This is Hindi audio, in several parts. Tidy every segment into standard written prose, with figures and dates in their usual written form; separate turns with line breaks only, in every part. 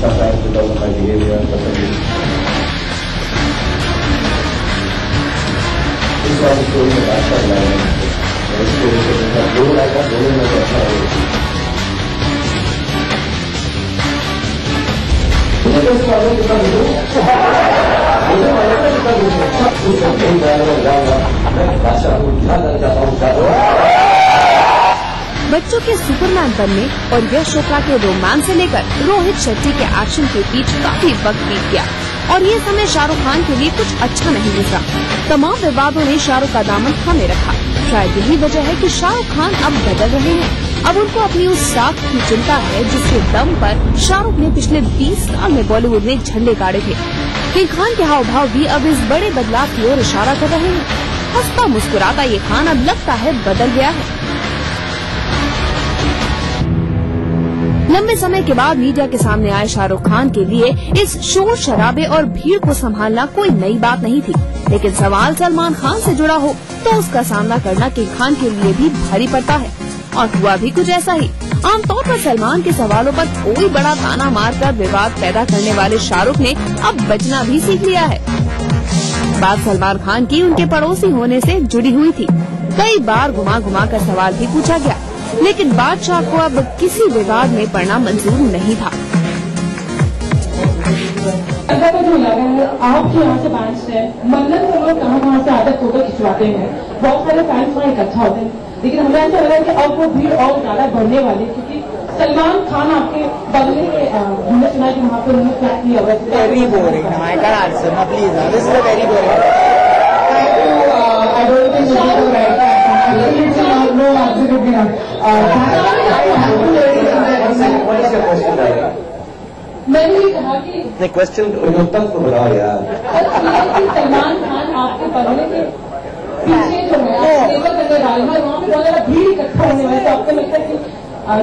sometimes because of my behavior, इस बार स्टोरी में अच्छा लगा दोनों लाइक दोनों में तो अच्छा है। मुझे तो इस बारे में कितना मुझे मालूम है कितना उसको कहीं जाऊंगा मैं बादशाह हूँ क्या करना चाहता हूँ।
बच्चों के सुपरमैन बनने और यश चोपड़ा के रोमांस से लेकर रोहित शेट्टी के एक्शन के बीच काफी वक्त बीत गया और ये समय शाहरुख खान के लिए कुछ अच्छा नहीं गुजरा। तमाम विवादों ने शाहरुख का दामन थामे रखा। शायद यही वजह है कि शाहरुख खान अब बदल रहे हैं। अब उनको अपनी उस साख की चिंता है जिसके दम पर शाहरुख ने पिछले 20 साल में बॉलीवुड में झंडे गाड़े थे। किंग खान के हाव भाव भी अब इस बड़े बदलाव की ओर इशारा कर रहे हैं। हंसता मुस्कुराता ये खान अब लगता है बदल गया है। लंबे समय के बाद मीडिया के सामने आए शाहरुख खान के लिए इस शोर शराबे और भीड़ को संभालना कोई नई बात नहीं थी, लेकिन सवाल सलमान खान से जुड़ा हो तो उसका सामना करना किंग खान के लिए भी भारी पड़ता है। और हुआ भी कुछ ऐसा ही। आमतौर पर सलमान के सवालों पर कोई बड़ा ताना मारकर विवाद पैदा करने वाले शाहरुख ने अब बचना भी सीख लिया है। बात सलमान खान की उनके पड़ोसी होने से जुड़ी हुई थी। कई बार घुमा घुमा कर सवाल भी पूछा गया, लेकिन बादशाह को अब किसी विवाद में पड़ना मंजूर नहीं था।
जो लगा है आपके यहाँ से फैंस है, मन्नत को लोग कहाँ से आकर फोटो खिंचवाते हैं, बहुत सारे फैंस वहाँ इकट्ठा होते हैं, लेकिन हमें ऐसा लगा है कि अब वो भीड़ और ज्यादा बढ़ने वाली, क्योंकि सलमान खान आपके बगले के हमने सुना कि वहाँ पे उन्होंने फ्लैट लिया हुआ है।
Very boring, I can answer ना please, this is very boring.
I don't think no absolutely not. मैंने ये कहा कि
क्वेश्चन तक तो बताओ यार।
सलमान खान आपके बगले के पीछे जो है टेबल करने वाले हैं, वहाँ पे बहुत ज्यादा भीड़ इकट्ठा होने वाली, तो आपको लगता है कि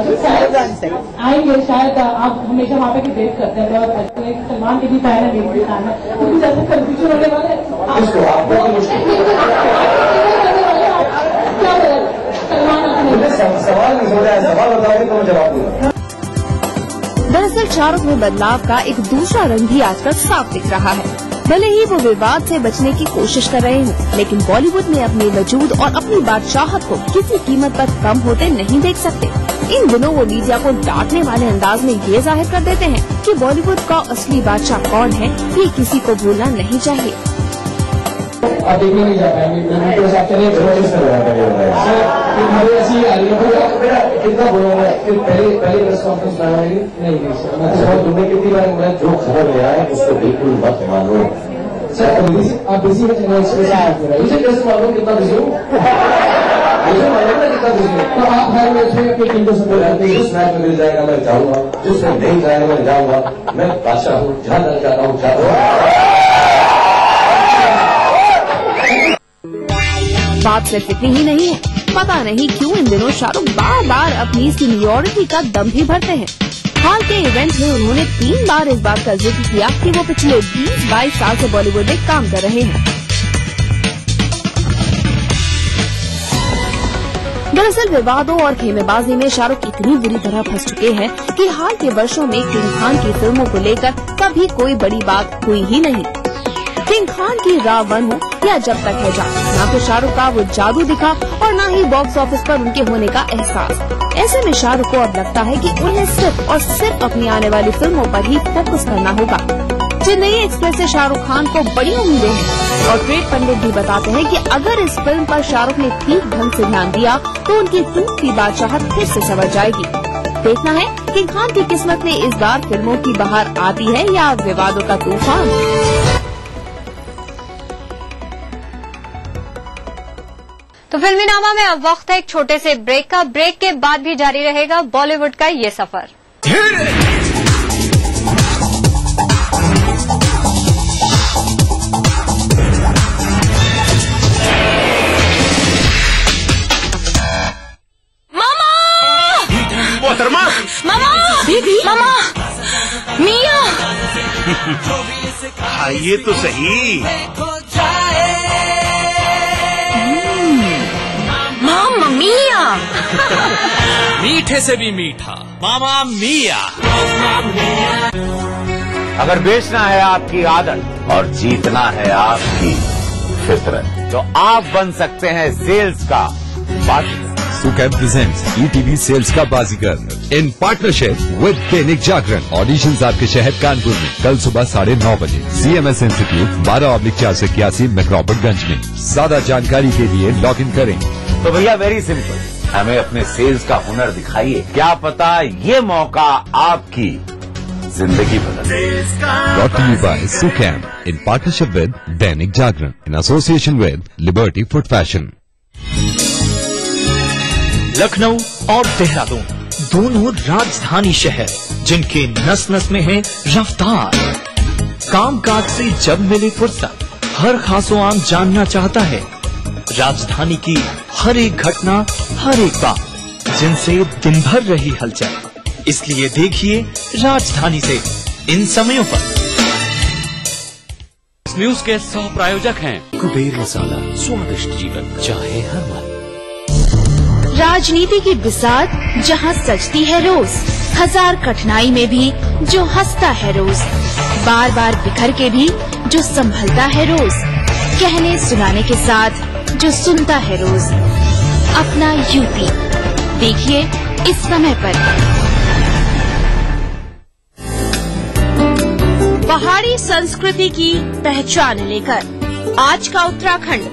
जो शायद आएंगे, शायद आप हमेशा वहाँ पे वेट करते हैं और सलमान के भी फैन है, मेरे भी फैन है, तो कुछ ऐसे कंफ्यूजन होने वाले हैं। क्या सलमान
सवाल नहीं हो रहा है, सवाल बताओगे तो मैं जवाब दूंगा।
दरअसल शाहरुख में बदलाव का एक दूसरा रंग भी आजकल साफ दिख रहा है। भले ही वो विवाद से बचने की कोशिश कर रहे हों, लेकिन बॉलीवुड में अपने वजूद और अपनी बादशाहत को किसी कीमत पर कम होते नहीं देख सकते। इन दिनों वो मीडिया को डांटने वाले अंदाज में ये जाहिर कर देते हैं कि बॉलीवुड का असली बादशाह कौन है, ये किसी को भूलना नहीं चाहिए।
आप देखने नहीं जा पाएंगे,
कितना बोला मैं पहले प्रेस कॉन्फ्रेंस में नहीं तुमने कितनी बार मैं जो खबर ले रहा है उसको बिल्कुल मत मानो। सर आप बिजी में मुझे कैसे मालूम कितना बिजी हूँ, मुझे मालूम है कितना बिजी हूँ। तो आप हर मैच में अपनी टीम को सपोर्ट करते हैं, जिस मैच में मिल जाएगा मैं जाऊँगा, जिसमें नहीं जाएगा मैं जाऊँगा। मैं बादशाह हूँ, जहाँ जाना चाहता हूँ जाता हूँ।
बात सिर्फ इतनी ही नहीं है, पता नहीं क्यों इन दिनों शाहरुख बार बार अपनी सीनियरिटी का दम भी भरते हैं। हाल के इवेंट में उन्होंने 3 बार इस बात का जिक्र किया कि वो पिछले 20-22 साल से बॉलीवुड में काम कर रहे हैं। दरअसल विवादों और खेमेबाजी में शाहरुख इतनी बुरी तरह फंस चुके हैं कि हाल के वर्षों में किंग खान की फिल्मों को लेकर कभी कोई बड़ी बात हुई ही नहीं। किंग खान की रावण हो या जब तक है जा, न तो शाहरुख का वो जादू दिखा और न ही बॉक्स ऑफिस पर उनके होने का एहसास। ऐसे में शाहरुख को अब लगता है कि उन्हें सिर्फ और सिर्फ अपनी आने वाली फिल्मों पर ही फोकस करना होगा। चेन्नई एक्सप्रेस से शाहरुख खान को बड़ी उम्मीदें हैं और ट्रेड पंडित भी बताते हैं कि अगर इस फिल्म पर शाहरुख ने ठीक ढंग से ध्यान दिया तो उनकी टूटती बादशाहत फिर से संवर जाएगी। देखना है कि खान की किस्मत में इस बार फिल्मों की बहार आती है या विवादों का तूफान।
तो फिल्मीनामा में अब वक्त है एक छोटे से ब्रेक का। ब्रेक के बाद भी जारी रहेगा बॉलीवुड का ये सफर।
मामा!
मोहतरमा!
मामा!
दीदी!
मामा! मिया!
आइए तो सही।
मिया।
मीठे से भी मीठा मामा मिया।
अगर बेचना है आपकी आदत और जीतना है आपकी फितरत, तो आप बन सकते हैं सेल्स का बाजीगर।
सुकैम प्रेजेंट्स ETV सेल्स का बाजीगर in partnership with Dainik Jagran. Auditions आपके शहर कानपुर में कल सुबह 9:30 बजे। CMS इंस्टीट्यूट 12/481 मैक्रोबटगंज में। ज्यादा जानकारी के लिए लॉग इन करें।
तो भैया वेरी सिंपल, हमें अपने सेल्स का हुनर दिखाइए, क्या पता ये मौका आपकी जिंदगी बदल दे।
Brought to you by Sukham in partnership with Dainik Jagran in association with Liberty Foot Fashion।
Lucknow और देहरादून दोनों राजधानी शहर जिनके नस नस में है रफ्तार। कामकाज से जब मिली फुर्सत हर खासो आम जानना चाहता है राजधानी की हर एक घटना, हर एक बात जिनसे दिन भर रही हलचल। इसलिए देखिए राजधानी से इन समयों पर।
इस न्यूज के सह प्रायोजक हैं
कुबेर मसाला, स्वादिष्ट जीवन चाहे हर मन।
राजनीति की बिसात जहां सजती है रोज, हजार कठिनाई में भी जो हंसता है रोज, बार बार बिखर के भी जो संभलता है रोज, कहने सुनाने के साथ जो सुनता है रोज। अपना यूपी देखिए इस समय पर। पहाड़ी संस्कृति की पहचान लेकर आज का उत्तराखंड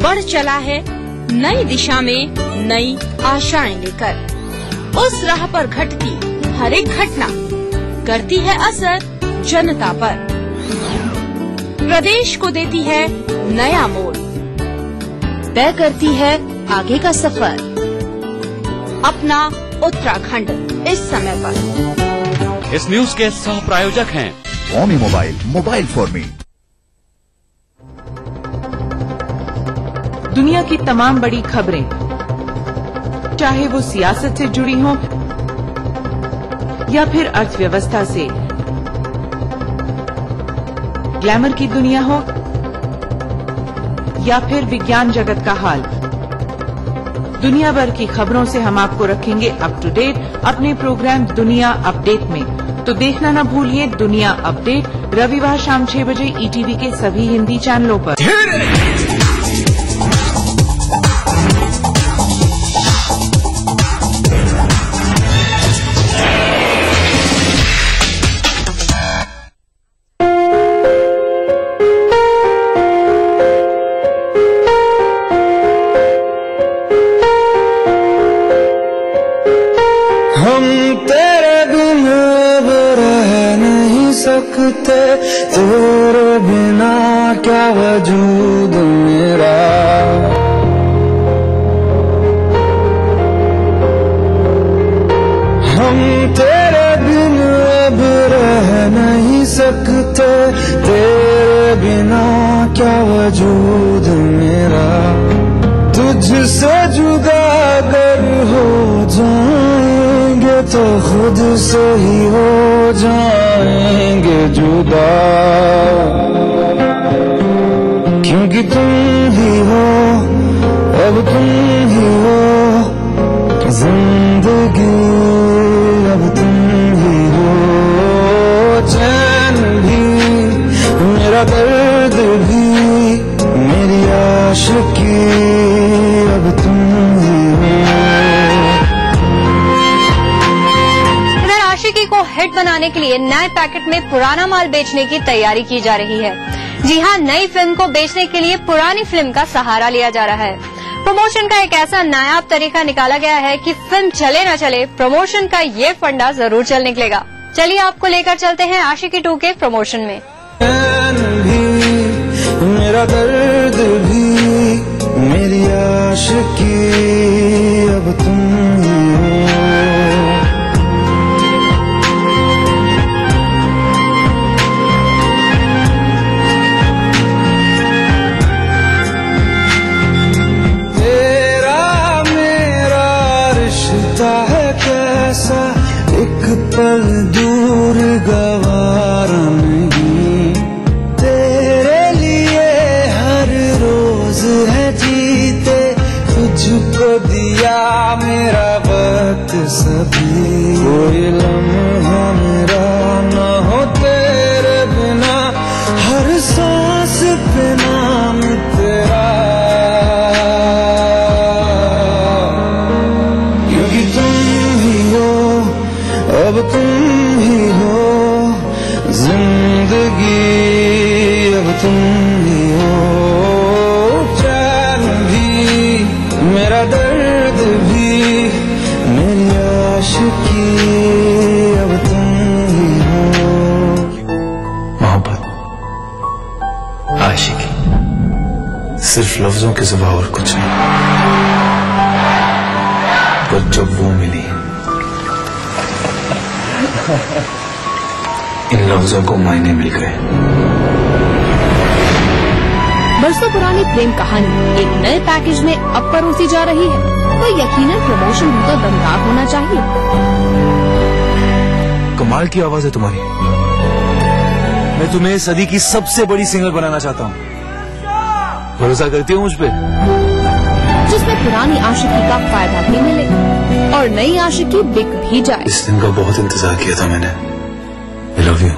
बढ़ चला है नई दिशा में, नई आशाएं लेकर। उस राह पर घटती हर एक घटना करती है असर जनता पर, प्रदेश को देती है नया मोड़, तय करती है आगे का सफर। अपना उत्तराखंड इस समय पर।
इस न्यूज के सह प्रायोजक हैं
ओमी मोबाइल, मोबाइल फॉर मी।
दुनिया की तमाम बड़ी खबरें, चाहे वो सियासत से जुड़ी हों या फिर अर्थव्यवस्था से, ग्लैमर की दुनिया हो या फिर विज्ञान जगत का हाल, दुनिया भर की खबरों से हम आपको रखेंगे अप टू डेट अपने प्रोग्राम दुनिया अपडेट में। तो देखना न भूलिए दुनिया अपडेट, रविवार शाम 6 बजे ETV के सभी हिंदी चैनलों पर।
तेरे बिना क्या वजूद मेरा, हम तेरे बिन अब रह नहीं सकते, तेरे बिना क्या वजूद मेरा। तुझसे जुदा अगर हो जाएंगे तो खुद से ही हो जाएंगे जुदा, क्योंकि तुम ही हो, अब तुम ही हो जिंदगी, अब तुम ही हो चैन भी, मेरा दर्द भी, मेरी आशिकी, अब तुम ही हो।
आशिकी को हिट बनाने के लिए नए पैकेट में पुराना माल बेचने की तैयारी की जा रही है। जी हां, नई फिल्म को बेचने के लिए पुरानी फिल्म का सहारा लिया जा रहा है। प्रमोशन का एक ऐसा नायाब तरीका निकाला गया है कि फिल्म चले न चले, प्रमोशन का ये फंडा जरूर चल निकलेगा। चलिए आपको लेकर चलते हैं आशिकी 2 के प्रमोशन में।
मेरा दर्द भी, मेरी आशिकी, अब तुम ही हो। पल दूर गवारा नहीं, तेरे लिए हर रोज है जीते, तुझको दिया सांस पे नाम तेरा, क्योंकि तुम ही हो, अब तुम ही हो जिंदगी, अब तुम ही हो चैन भी, मेरा दर्द भी, मेरी आशिकी, अब तुम ही हो।
मोहब्बत, आशिकी सिर्फ लफ्जों के सिवा और कुछ नहीं, पर जब वो मिली इन लफ्जों को मायने मिल गए।
बरसों पुरानी प्रेम कहानी एक नए पैकेज में अब परोसी जा रही है, तो यकीनन प्रमोशन भी तो दमदार होना चाहिए।
कमाल की आवाज है तुम्हारी, मैं तुम्हें सदी की सबसे बड़ी सिंगर बनाना चाहता हूँ, भरोसा करती हो मुझ पे?
जिसमें पुरानी आशिकी का फायदा भी मिले और नई आशिकी बिक भी जाए।
इस दिन का बहुत इंतजार किया था मैंने। I love you।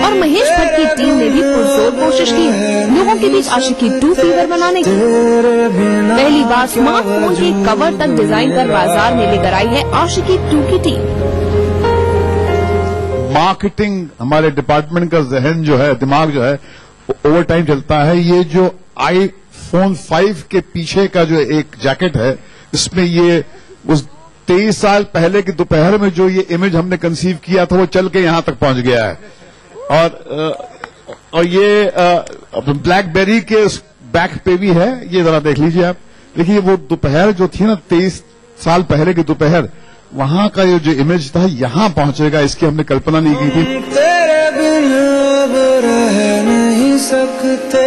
और महेश भट्ट की टीम ने भी पुरजोर कोशिश की लोगों के बीच आशिकी 2 फीवर बनाने की। पहली बार स्मार्टफोन के कवर तक डिजाइन कर बाजार में लेकर आई है आशिकी 2 की टीम।
मार्केटिंग हमारे डिपार्टमेंट का जहन जो है, दिमाग जो है, ओवर टाइम चलता है। ये जो iPhone 5 के पीछे का जो एक जैकेट है, इसमें ये उस 23 साल पहले की दोपहर में जो ये इमेज हमने कंसीव किया था वो चल के यहां तक पहुंच गया है। और ये ब्लैकबेरी के बैक पे भी है, ये जरा देख लीजिए आप। देखिए वो दोपहर जो थी ना, 23 साल पहले की दोपहर, वहां का ये जो इमेज था यहां पहुंचेगा, इसकी हमने कल्पना नहीं की थी।
तेरे बिना अब रह नहीं सकते,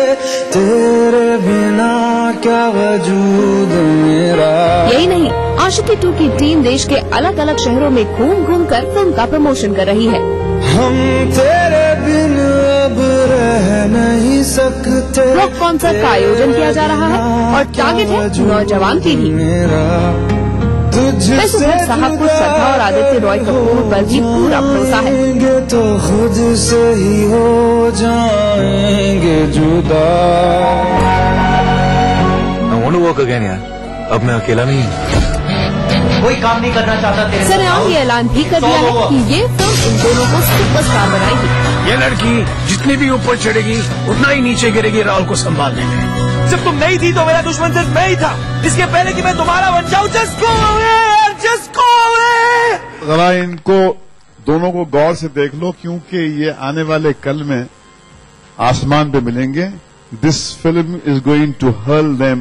तेरे बिना क्या वजूद मेरा।
यही नहीं, आशिकी 2 की टीम देश के अलग अलग शहरों में घूम घूम कर फिल्म का प्रमोशन कर रही है।
हम तेरे बिन अब रह नहीं सकते।
रॉक कॉन्सर्ट का आयोजन किया जा रहा है और टारगेट है नौजवान पीढ़ी। सुधीर साहब को श्रद्धा और आदित्य रॉय कपूर पर भी पूरा भरोसा है।
तो खुद से ही हो जाएंगे जुदा।
I want to work again यार, अब मैं अकेला नहीं हूँ।
कोई काम नहीं करना चाहता तेरे।
सरेआम ये ऐलान भी कर दिया है कि ये फिल्म इन दोनों को सुपरस्टार बनाएगी।
ये लड़की जितनी भी ऊपर चढ़ेगी उतना ही नीचे गिरेगी राहुल को संभालने में।
जब तुम नहीं थी तो मेरा दुश्मन सिर्फ मैं ही था, इसके पहले कि मैं तुम्हारा बन जाऊं। Just go away, just go away.
जरा इनको दोनों को गौर से देख लो, क्योंकि ये आने वाले कल में आसमान पे मिलेंगे। This film is going to hurl them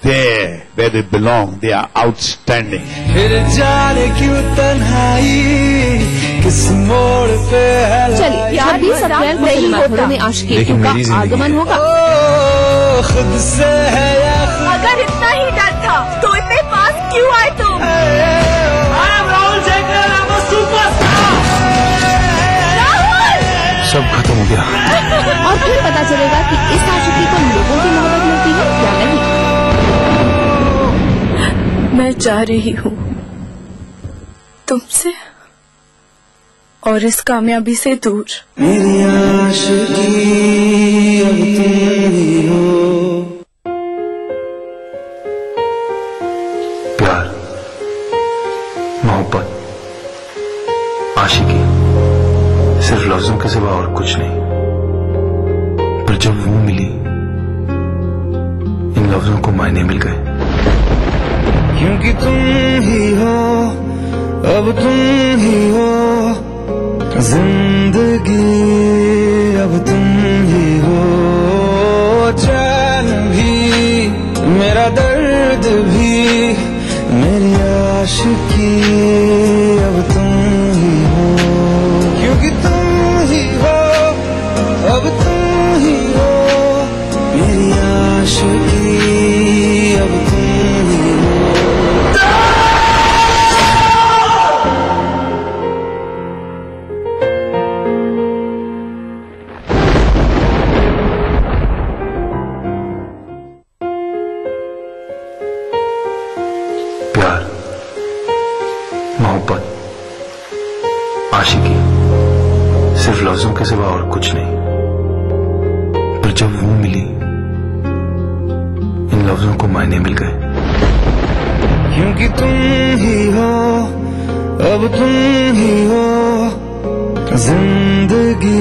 there where they belong. They are outstanding.
फिर जाने क्यों तन्हाई किस मोड़ पे है।
चलिए 26 अप्रैल को सिनेमाघरों में आशिकी 2 का आगमन होगा।
खुद से है या
अगर इतना ही डर था तो इतने पास क्यों आए तुम?
Rahul Jayakar, I'm a superstar।
सब खत्म हो गया।
और फिर पता चलेगा कि इस आशिकी को लोगों की मोहब्बत मिलती है या नहीं।
मैं जा रही हूँ तुमसे और इस कामयाबी से दूर।
मेरी आशिकी अब तुम ही हो।
प्यार, मोहब्बत, आशिकी सिर्फ लफ्जों के सिवा और कुछ नहीं, पर जब वो मिली इन लफ्जों को मायने मिल गए।
क्योंकि तुम ही हो, अब तुम ही हो जिंदगी, अब तुम ही हो चैन भी, मेरा दर्द भी, मेरी आशिकी, अब तुम ही हो। क्योंकि तुम ही हो, अब तुम ही हो मेरी आशिकी, अब तुम ही हो।
सिर्फ लफ्जों के सिवा और कुछ नहीं। पर जब वो मिली, इन लफ्जों को मायने मिल गए।
क्योंकि तुम ही हो, अब तुम ही हो जिंदगी,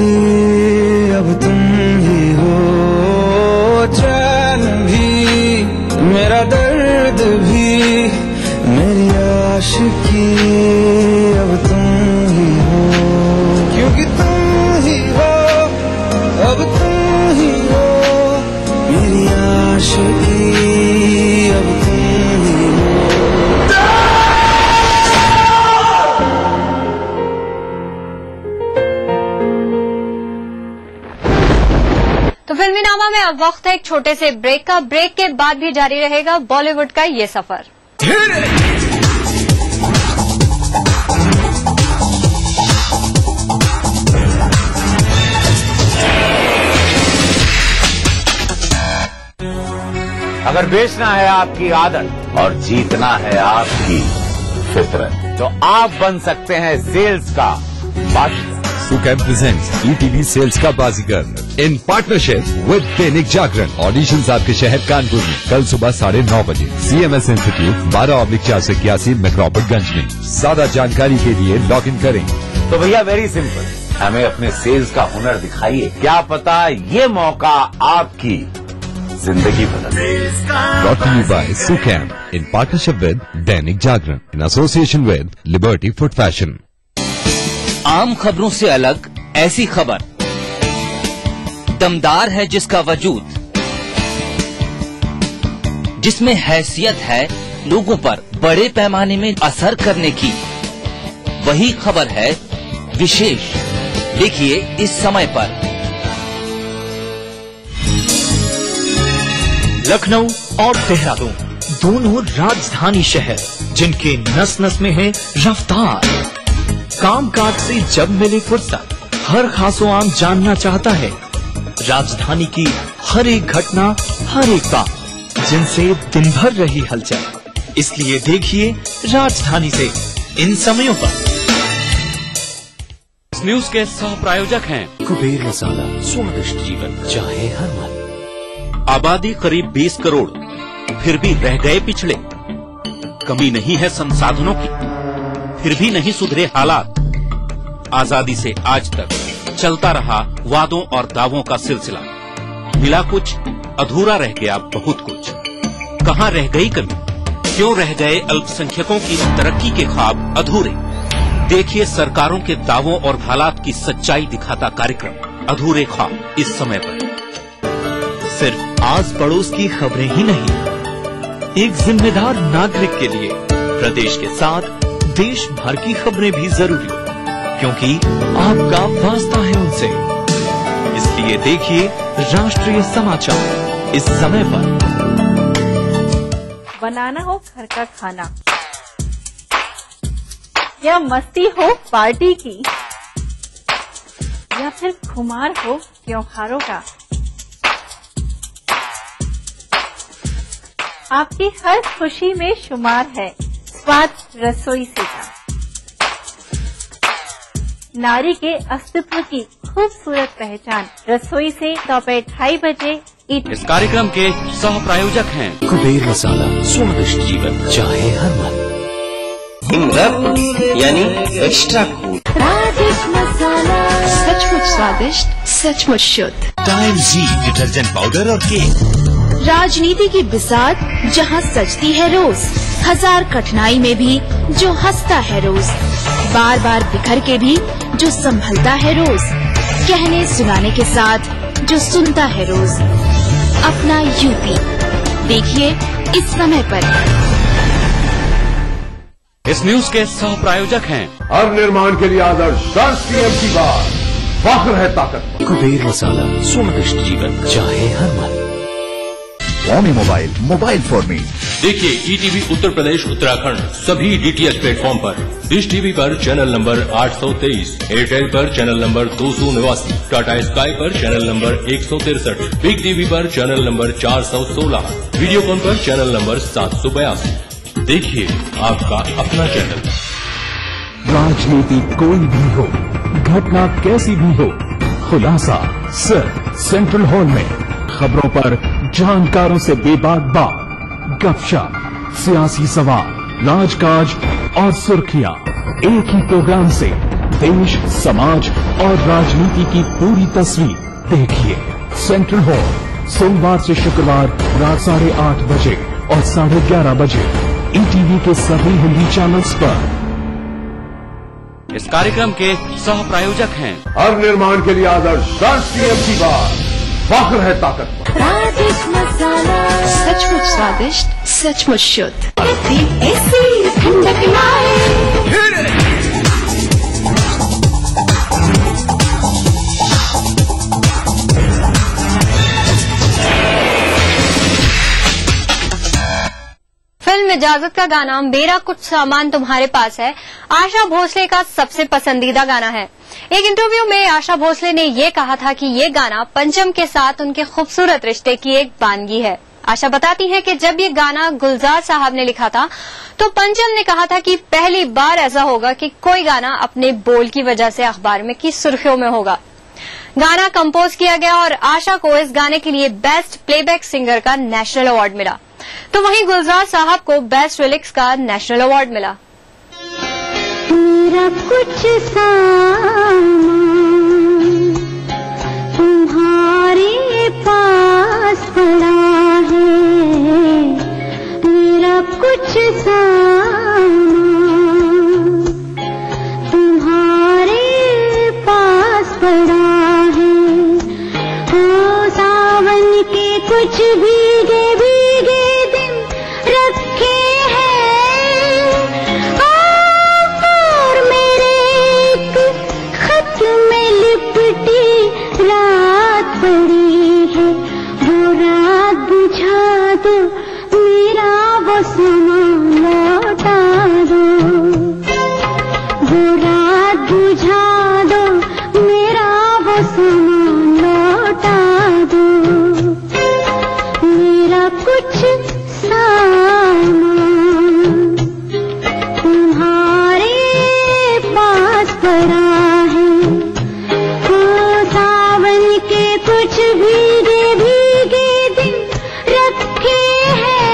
अब तुम ही हो चैन भी, मेरा दर्द भी, मेरी आशिकी, अब तुम ही हो। क्योंकि तुम ही हो, अब तुम ही हो मेरी आशिकी, अब तुम ही हो।
तो फिल्मी नामा में अब वक्त है एक छोटे से ब्रेक का। ब्रेक के बाद भी जारी रहेगा बॉलीवुड का ये सफर।
अगर बेचना है आपकी आदत और जीतना है आपकी फितरत, तो आप बन सकते हैं सेल्स का बादशाह।
सुकैम प्रेजेंट्स ईटीवी सेल्स का बाजीगर in partnership with Dainik Jagran. Auditions आपके शहर कानपुर में कल सुबह 9:30 बजे। CMS इंस्टीट्यूट 12/481 मैक्रोपटगंज में। ज्यादा जानकारी के लिए लॉग इन करें।
तो भैया वेरी सिंपल, हमें अपने सेल्स का हुनर दिखाइए। क्या पता ये मौका आपकी जिंदगी बदल दे।
Brought to you by Sucam in partnership with Dainik Jagran in association with Liberty Foot Fashion।
आम खबरों से अलग ऐसी खबर, दमदार है जिसका वजूद, जिसमें हैसियत है लोगों पर बड़े पैमाने में असर करने की, वही खबर है विशेष। देखिए इस समय पर लखनऊ और देहरादून दोनों राजधानी शहर, जिनके नस नस में है रफ्तार। कामकाज से जब मिले फुर्सत, हर खासो आम जानना चाहता है राजधानी की हर एक घटना, हर एक बात, जिनसे दिन भर रही हलचल। इसलिए देखिए राजधानी से इन समयों पर।
इस न्यूज के सह प्रायोजक हैं कुबेर मसाला, स्वादिष्ट जीवन चाहे हर मन। आबादी करीब 20 करोड़, फिर भी रह गए पिछड़े। कमी नहीं है संसाधनों की, फिर भी नहीं सुधरे हालात। आजादी से आज तक चलता रहा वादों और दावों का सिलसिला। मिला कुछ, अधूरा रह गया बहुत कुछ। कहाँ रह गई कमी? क्यों रह गए अल्पसंख्यकों की तरक्की के ख्वाब अधूरे? देखिए सरकारों के दावों और हालात की सच्चाई दिखाता कार्यक्रम अधूरे ख्वाब इस समय पर।
सिर्फ आस पड़ोस की खबरें ही नहीं, एक जिम्मेदार नागरिक के लिए प्रदेश के साथ देश भर की खबरें भी जरूरी, क्योंकि आपका वास्ता है उनसे। इसलिए देखिए राष्ट्रीय समाचार इस समय पर।
बनाना हो घर का खाना या मस्ती हो पार्टी की, या फिर खुमार हो त्योहारों का, आपकी हर खुशी में शुमार है स्वाद रसोई से का। नारी के अस्तित्व की खूबसूरत पहचान रसोई से दोपहर 2:30 बजे।
इस कार्यक्रम के सह प्रायोजक हैं कुबेर मसाला, स्वादिष्ट जीवन चाहे हर मन।
यानी एक्स्ट्रा कूल,
मसाला सचमुच स्वादिष्ट, सचमुच शुद्ध।
टाइम जी डिटर्जेंट पाउडर और केक।
राजनीति की बिसात जहाँ सजती है रोज, हजार कठिनाई में भी जो हंसता है रोज, बार बार बिखर के भी जो संभलता है रोज, कहने सुनाने के साथ जो सुनता है रोज। अपना यूपी देखिए इस समय पर।
इस न्यूज के सह प्रायोजक हैं
हर निर्माण के लिए आदर्श राष्ट्रीय की बात, फख्र है ताकत।
कुबेर मसाला, स्वादिष्ट जीवन चाहे हर मन।
स्वामी मोबाइल, मोबाइल फॉर मी।
देखिए ईटीवी उत्तर प्रदेश उत्तराखंड सभी डीटीएच प्लेटफॉर्म पर। डिश टीवी पर चैनल नंबर 823, एयरटेल पर चैनल नंबर 289, टाटा स्काई पर चैनल नंबर 163, बिग टीवी पर चैनल नंबर 416, वीडियोकॉन पर चैनल नंबर 782। देखिए आपका अपना चैनल।
राजनीति कोई भी हो, घटना कैसी भी हो, खुलासा सिर्फ सेंट्रल हॉल में। खबरों पर जानकारों से बेबाक बात, गपशप, सियासी सवाल, राजकाज और सुर्खियां एक ही प्रोग्राम से देश, समाज और राजनीति की पूरी तस्वीर देखिए। सेंट्रल हॉल सोमवार से शुक्रवार रात 8:30 बजे और 11:30 बजे ईटीवी के सभी हिंदी चैनल्स पर।
इस कार्यक्रम के सह प्रायोजक हैं
हर निर्माण के लिए आदर्श सीएमसी बार, फख्र है ताकत।
स्वादिष्ट मसाला, सचमुच स्वादिष्ट, सचमुच शुद्ध। ठंडक लाए।
फिल्म इजाजत का गाना मेरा कुछ सामान तुम्हारे पास है आशा भोसले का सबसे पसंदीदा गाना है। एक इंटरव्यू में आशा भोसले ने ये कहा था कि ये गाना पंचम के साथ उनके खूबसूरत रिश्ते की एक वानगी है। आशा बताती है कि जब ये गाना गुलजार साहब ने लिखा था तो पंचम ने कहा था कि पहली बार ऐसा होगा कि कोई गाना अपने बोल की वजह से अखबार में की सुर्खियों में होगा। गाना कंपोज किया गया और आशा को इस गाने के लिए बेस्ट प्लेबैक सिंगर का नेशनल अवार्ड मिला, तो वहीं गुलजार साहब को बेस्ट लिरिक्स का नेशनल अवार्ड मिला।
मेरा कुछ सामान तुम्हारे पास पड़ा है, मेरा कुछ सामान तुम्हारे पास पड़ा है। ओ सावन के कुछ भीगे भीगे दिन रखे हैं, और मेरे एक खत में लिपटी रात पड़ी है। वो रात बुझा दो, मेरा वो सामान लौटा दो। वो रात बुझा दो, मेरा वो सामान लौटा दो। मेरा कुछ सामान तुम्हारे पास पड़ा है। ओ सावन के कुछ भीगे भीगे दिन रखे हैं,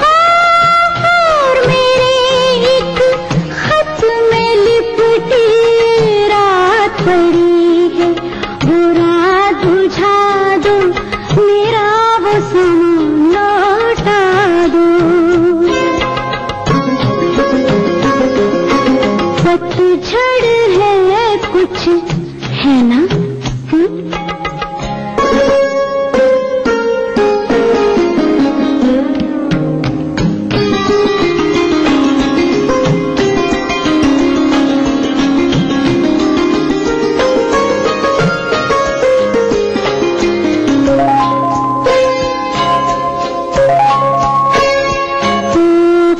और मेरे एक खत में लिपटी रात पड़ी है। वो रात बुझा दो, मेरा वो सामान लौटा दो। पतझड़ है कुछ है ना,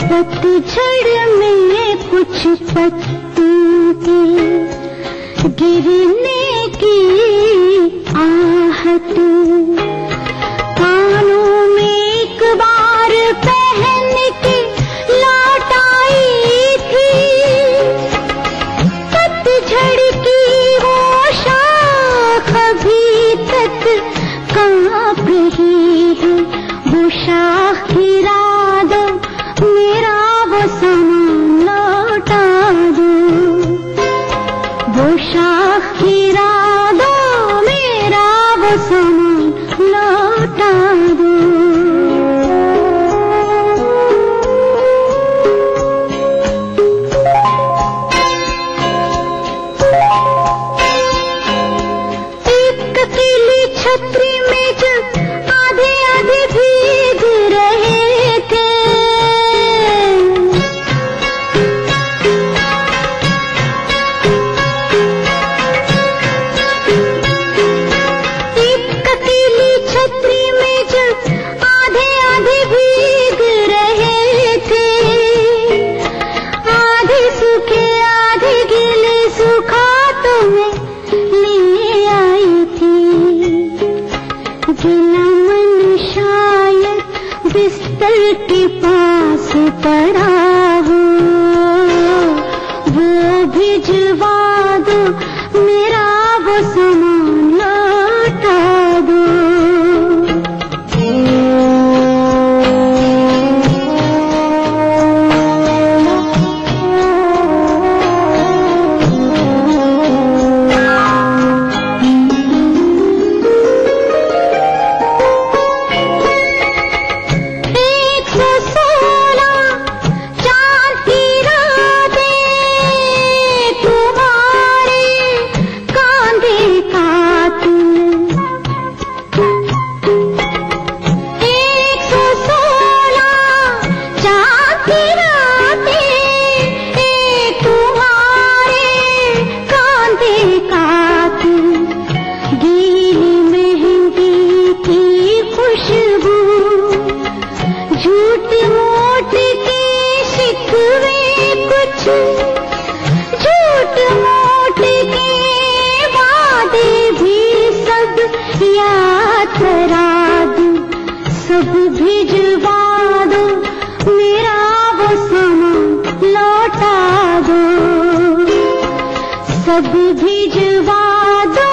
पतझड़ में कुछ पत्तों के गिरने की आहट, कानों में एक बार पहन के लौट आई थी। पतझड़ की वो शाख अभी तक कांप रही है। वो शाख गिरा दो, मेरा वो सामान लौटा दो। वो शाख गिरा दो, मेरा वो सामान लौटा दो। एक अकेली छतरी में जब आधे आधे भीग रहे थे, एक याद करा दूं, सब भिजवा दो, मेरा वो सामान लौटा दो, सब भिजवा दो,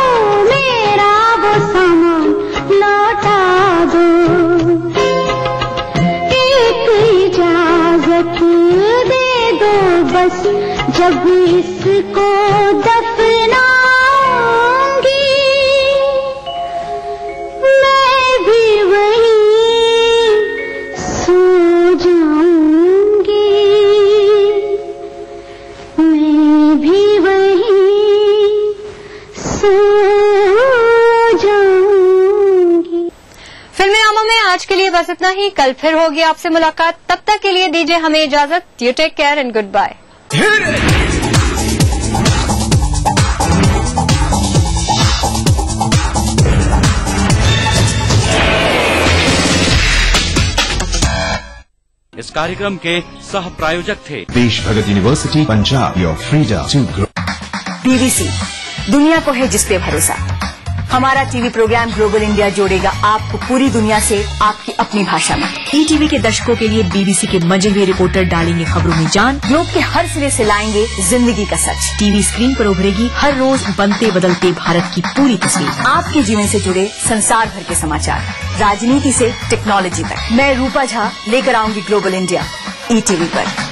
मेरा वो सामान लौटा दो। एक इजाजत दे दो बस, जब इसको दफनाऊंगी, मैं भी वहीं सो जाऊंगी, मैं भी वहीं सो जाऊंगी।
फिल्मी आमों में आज के लिए बस इतना ही। कल फिर होगी आपसे मुलाकात, तब तक के लिए दीजिए हमें इजाजत। You take care and goodbye.
इस कार्यक्रम के सह प्रायोजक थे
Desh Bhagat university Punjab, your freedom to grow.
BBC, दुनिया को है जिस पे भरोसा। हमारा टीवी प्रोग्राम ग्लोबल इंडिया जोड़ेगा आपको पूरी दुनिया से आपकी अपनी भाषा में। ईटीवी के दर्शकों के लिए बीबीसी के मंजे हुए रिपोर्टर डालेंगे खबरों में जान, ग्लोब के हर सिरे से लाएंगे जिंदगी का सच। टीवी स्क्रीन पर उभरेगी हर रोज बनते बदलते भारत की पूरी तस्वीर। आपके जीवन से जुड़े संसार भर के समाचार, राजनीति से टेक्नोलॉजी तक। मैं रूपा झा लेकर आऊंगी ग्लोबल इंडिया ईटीवी पर।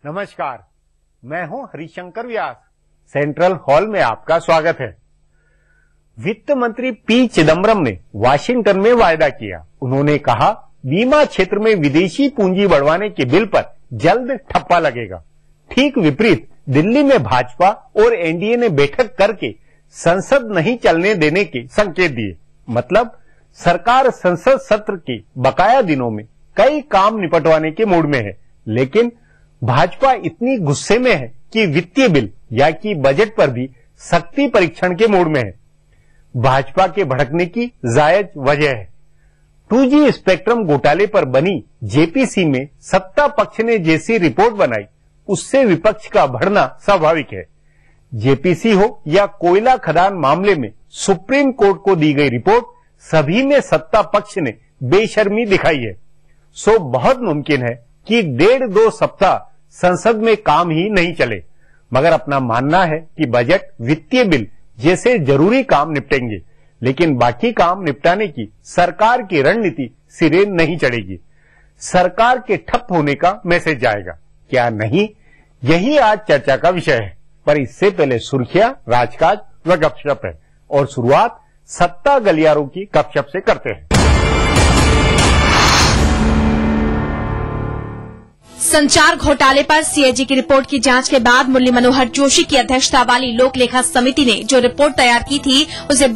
नमस्कार, मैं हूं हरिशंकर व्यास। सेंट्रल हॉल में आपका स्वागत है। वित्त मंत्री पी चिदम्बरम ने वाशिंगटन में वायदा किया। उन्होंने कहा, बीमा क्षेत्र में विदेशी पूंजी बढ़वाने के बिल पर जल्द ठप्पा लगेगा। ठीक विपरीत दिल्ली में भाजपा और एनडीए ने बैठक करके संसद नहीं चलने देने के संकेत दिए। मतलब सरकार संसद सत्र के बकाया दिनों में कई काम निपटवाने के मूड में है, लेकिन भाजपा इतनी गुस्से में है कि वित्तीय बिल या कि बजट पर भी शक्ति परीक्षण के मूड में है। भाजपा के भड़कने की जायज वजह है। 2G स्पेक्ट्रम घोटाले पर बनी जेपीसी में सत्ता पक्ष ने जैसी रिपोर्ट बनाई, उससे विपक्ष का बढ़ना स्वाभाविक है। जेपीसी हो या कोयला खदान मामले में सुप्रीम कोर्ट को दी गई रिपोर्ट, सभी में सत्ता पक्ष ने बेशर्मी दिखाई है। सो बहुत मुमकिन है कि 1.5-2 सप्ताह संसद में काम ही नहीं चले, मगर अपना मानना है कि बजट, वित्तीय बिल जैसे जरूरी काम निपटेंगे, लेकिन बाकी काम निपटाने की सरकार की रणनीति सिरे नहीं चढ़ेगी। सरकार के ठप होने का मैसेज जाएगा, क्या नहीं? यही आज चर्चा का विषय है। पर इससे पहले सुर्खियां, राजकाज व गपशप है, और शुरुआत सत्ता गलियारों की गपशप से करते हैं।
संचार घोटाले पर सीएजी की रिपोर्ट की जांच के बाद मुरली मनोहर जोशी की अध्यक्षता वाली लोक लेखा समिति ने जो रिपोर्ट तैयार की थी, उसे